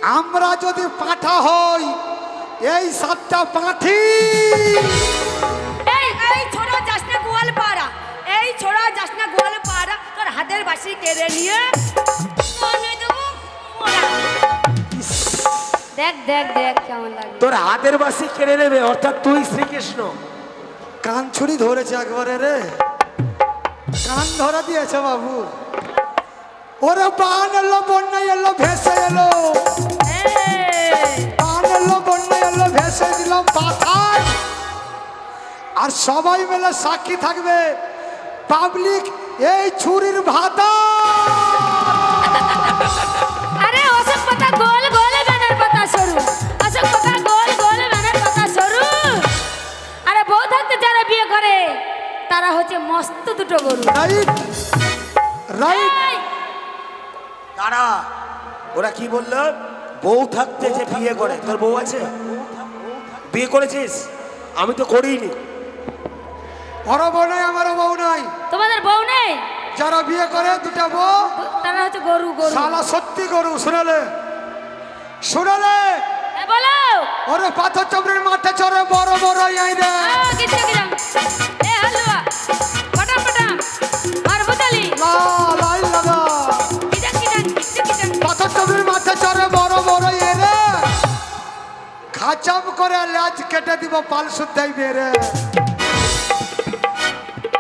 আমরা যদি পাঠা হই এই 7টা পাঠি এই ছোড়া যাস না গোয়ালপাড়া, এই ছোড়া যাস না গোয়ালপাড়া, তোর হাতের বাসি কেড়ে নিয়ে মনে দেবো মোরা। দেখ দেখ দেখ কেমন লাগে। তোর হাতের বাসি কেড়ে নেবে, অর্থাৎ তুই শ্রীকৃষ্ণ। কান ছুরি ধরেছে একবারে রে, কান ধরা দিয়েছে বাবু। ওরে বান এলো বন্যা এলো ভেসে এলো, বান এলো বন্যা এলো ভেসে দিলাম পাথায়। আর সবাই মিলে সাক্ষী থাকবে পাবলিক এই ছুরির ভাতা। আরে অশোক পাতা গোল গোল ব্যানার পাতা সরু, অশোক পাতা গোল গোল ব্যানার পাতা সরু। আরে বউ থাকতে যারা বিয়ে করে তারা হচ্ছে মস্ত দুটো গরু। Right right. এই, দাঁড়া, ওরা কি বললো? বউ থাকতে যে বিয়ে করে, তোর বউ আছে? বিয়ে করেছিস? আমি তো করিনি। বড় বউ নাই, আমারও বউ নাই। তোমাদের বউ নেই? যারা বিয়ে করে দুটা বউ তারা হচ্ছে গরু গরু। শালা সত্যি গরু। শুনালে শুনালে এ বলো ওরে পাথর চাপড়ির মাঠে চড়ে বড় বড় আই রে। কিছু কিরাম এ হালুয়া পটাম পটাম মারবুতালি লা লাই লাগা কিজান কিজান কিছু কিজান। পাথর চাপড়ির মাঠে চড়ে বড় বড় আই রে। খাচাম করে লাজ কেটে দিব পাল সুদ্ধাই বেরে।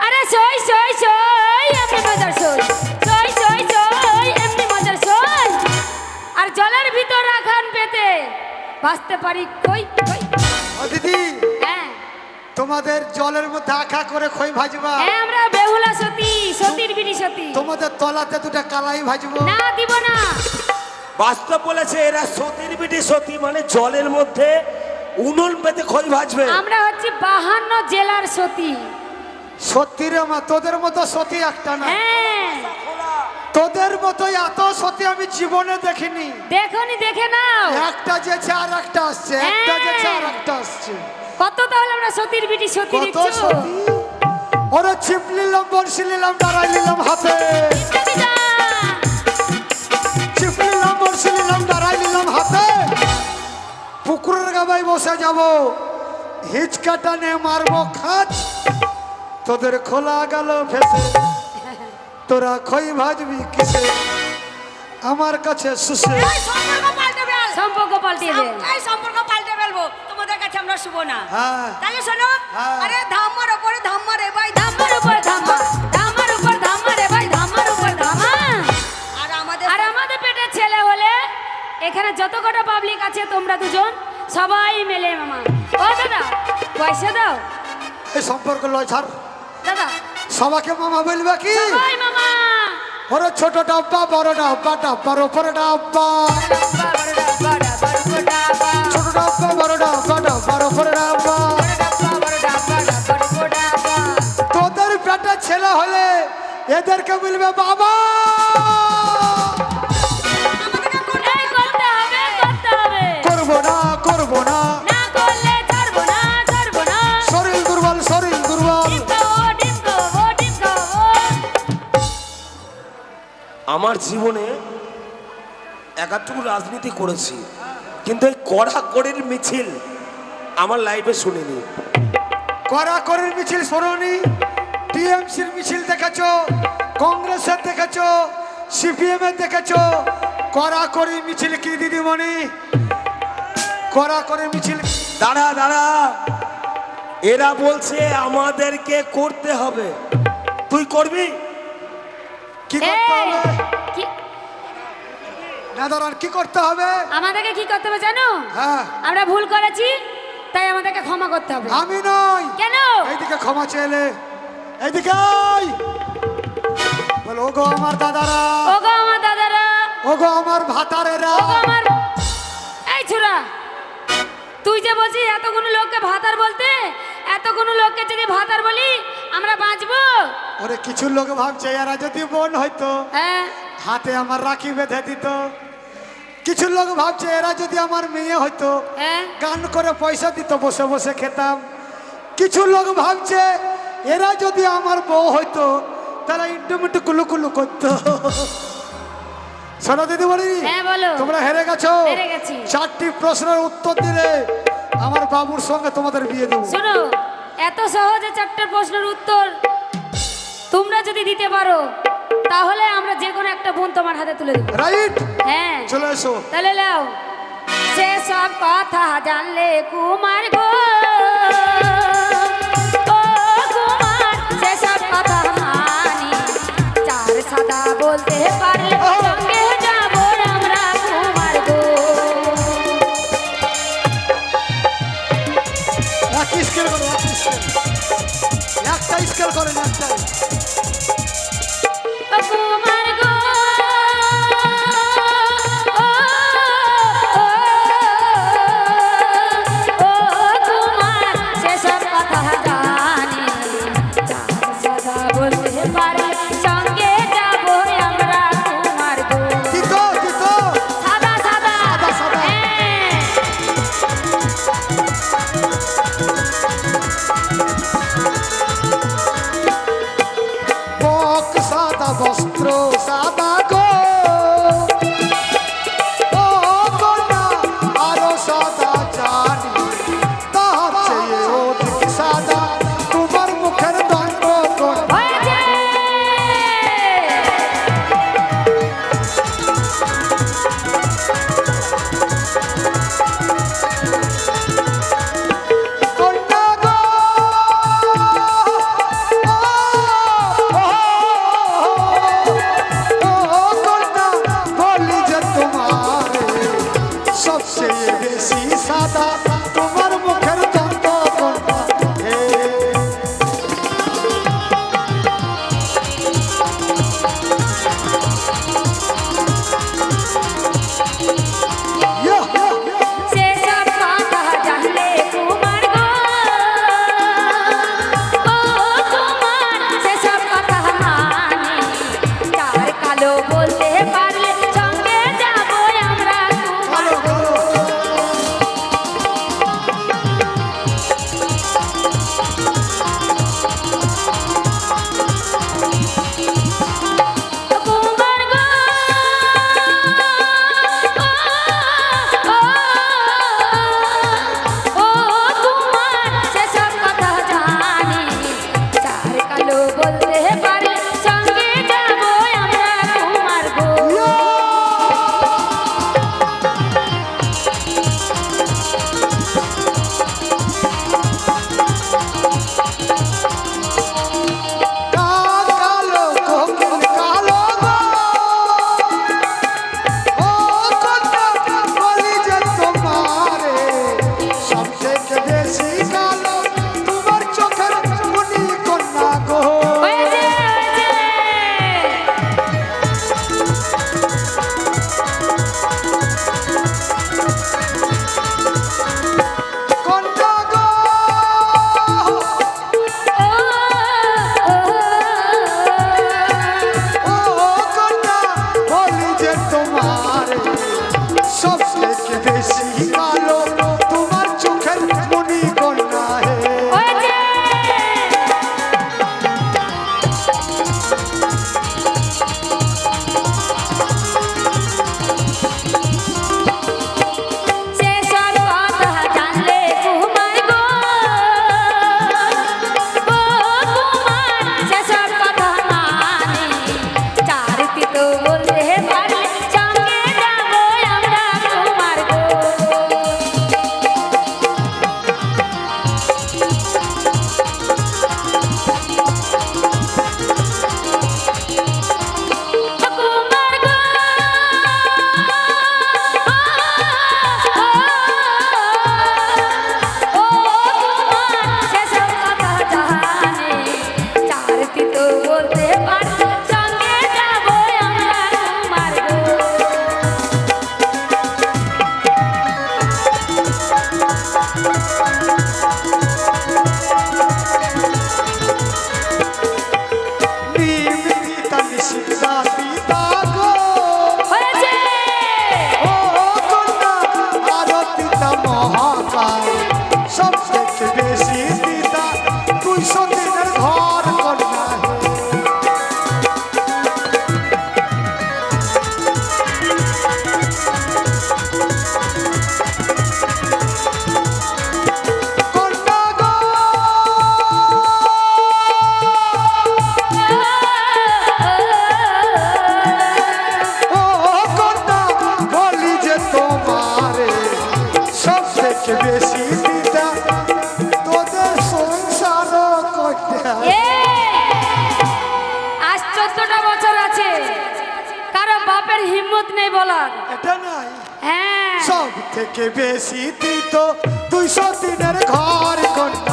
আরে সই সই সই এমনি মজার সই, সই সই সই এমনি মজার সই। আর জলের ভিতর রাখান পেতে ভাসতে পারি কই কই। ও দিদি, হ্যাঁ তোমাদের জলের মধ্যে আখা করে খই ভাজবা, হ্যাঁ আমরা বেহুলা সতী, সতীর বিড়ি সতী। তোমাদের তলাতে দুটা কালাই ভাজবো। না দিব না। বাস্তব বলেছে, এরা সতীর বিটি সতী, মানে জলের মধ্যে উনুন পেতে খই ভাজবে। আমরা হচ্ছে 52 জেলার সতী। সত্যি রে মা, তোদের মতো সতী একটা না। হ্যাঁ তোদের মতো এত সতী আমি জীবনে দেখিনি। দেখনি, দেখে নাও। একটা যেছে আর একটা আসছে, একটা যেছে আর একটা আসছে। কত তাহলে আমরা সতীর বিটি সতী কত দেখছো? সতী! ওরে ছিপ নিলাম, বড়শি নিলাম, দাঁড়াই নিলাম হাতে। ছিপ নিলাম, বড়শি নিলাম, দাঁড়াই নিলাম হাতে। পুকুরের গাবায় বসে যাব, হিচকাটা নে মারবো খাচ। তোদের খোলা গেল ফেসে, তোরা খই ভাজবি কিসে? আমার কাছে সুসে। এই সম্পর্ক পাল্টে ফেল, সম্পর্ক পাল্টে ফেল, এই সম্পর্ক পাল্টে ফেলবো। তোমাদের কাছে আমরা শুভ না। হ্যাঁ তাহলে শোনো, হ্যাঁ। আরে ধাম্মার উপরে ধাম্মা রে ভাই, ধাম্মার উপর ধাম্মা, ধাম্মার উপর ধাম্মা রে ভাই, ধাম্মার উপর ধাম্মা। আর আমাদের পেটের ছেলে হলে এখানে যত কটা পাবলিক আছে তোমরা দুজন সবাই মিলে মামা। ও দাদা পয়সা দাও। এই সম্পর্ক লয় ছাড়, দাদা সবাইকে মামা বলবে কি? সবাই মামা। ওরে ছোট ডাব্বা, বড় ডাব্বা, ডাব্বার উপরে ডাব্বা। ডাব্বা, বড় ডাব্বা, ডাব্বার উপর ডাব্বা। ছোট ডাব্বা, বড় ডাব্বা, ডাব্বার উপরে ডাব্বা। ডাব্বা, বড় ডাব্বা, ডাব্বার উপর ডাব্বা। তোদের পেটে ছেলে হলে এদেরকে বলবে বাবা। এই করতে হবে, করতে হবে। করবো না, করবো না, না করলে ছাড়বো না, ছাড়বো না। শরীর দুর্বল, শরীর দুর্বল। ডিম্পো, ডিম্পো, ও ডিম্পো, ও। আমার জীবনে একাটুকু রাজনীতি করেছি, কিন্তু এই কড়াকড়ির মিছিল আমার লাইফে শুনিনি। কড়াকড়ির মিছিল শোনি? টিএমসির মিছিল দেখেছো, কংগ্রেসের দেখেছো, সিপিএম এর দেখেছো। কড়াকড়ি মিছিল কি দিদিমণি? কড়াকড়ি মিছিল। দাঁড়া দাঁড়া, এরা বলছে আমাদেরকে করতে হবে, তুই করবি? কি করতে হবে? কি না দাঁড়ান, কি করতে হবে? আমাদেরকে কি করতে হবে জানো? হ্যাঁ, আমরা ভুল করেছি, তাই আমাদেরকে ক্ষমা করতে হবে। আমি নই। কেন? এইদিকে ক্ষমা চেলে, এইদিকে আয়। বল ওগো আমার দাদারা, ওগো আমার দাদারা, ওগো আমার ভাতারেরা। ওগো আমার। এই ছোড়া, তুই যে বলছিস এতগুলো লোককে ভাতার বলতে, এতগুলো লোককে যদি ভাতার বলি আমরা বাঁচবো? ওরে কিছু লোক ভাবছে এরা যদি বোন হয়তো হ্যাঁ হাতে আমার রাখি বেঁধে দিত। কিছু লোক ভাবছে এরা যদি আমার মেয়ে হয়তো হ্যাঁ গান করে পয়সা দিত, বসে বসে খেতাম। কিছু লোক ভাবছে এরা যদি আমার বউ হয়তো তারা ইন্টুমিটু কুলু কুলু করতো। শোনো দিদি বলি, হ্যাঁ বলো। তোমরা হেরে গেছো। হেরে গেছি। 4টি প্রশ্নের উত্তর দিলে আমার বাবুর সঙ্গে তোমাদের বিয়ে দেবো। শোনো, এত সহজে 4টে প্রশ্নের উত্তর তোমরা যদি দিতে পারো তাহলে আমরা যে কোনো একটা বোন তোমার হাতে তুলে দেবো। রাইট, হ্যাঁ চলে এসো। তাহলে লাও। সেসব কথা জানলে কুমার গো, ও কুমার, সেসব কথা মানি, চার সাদা বলতে পারলে সঙ্গে যাব আমরা কুমার গো। এক স্কেল করো, এক স্কেল, একটা স্কেল করেন, একটাই। ও কুমার গো, ও কুমার, সেসব কথা জানি, চার সাদা বলতে পারলে সঙ্গে যাব আমরা কুমার বাপের হিম্মত নেই বলার। এটা নাই হ্যাঁ সব থেকে বেশি দিত 200 দিনের ঘর কন্যা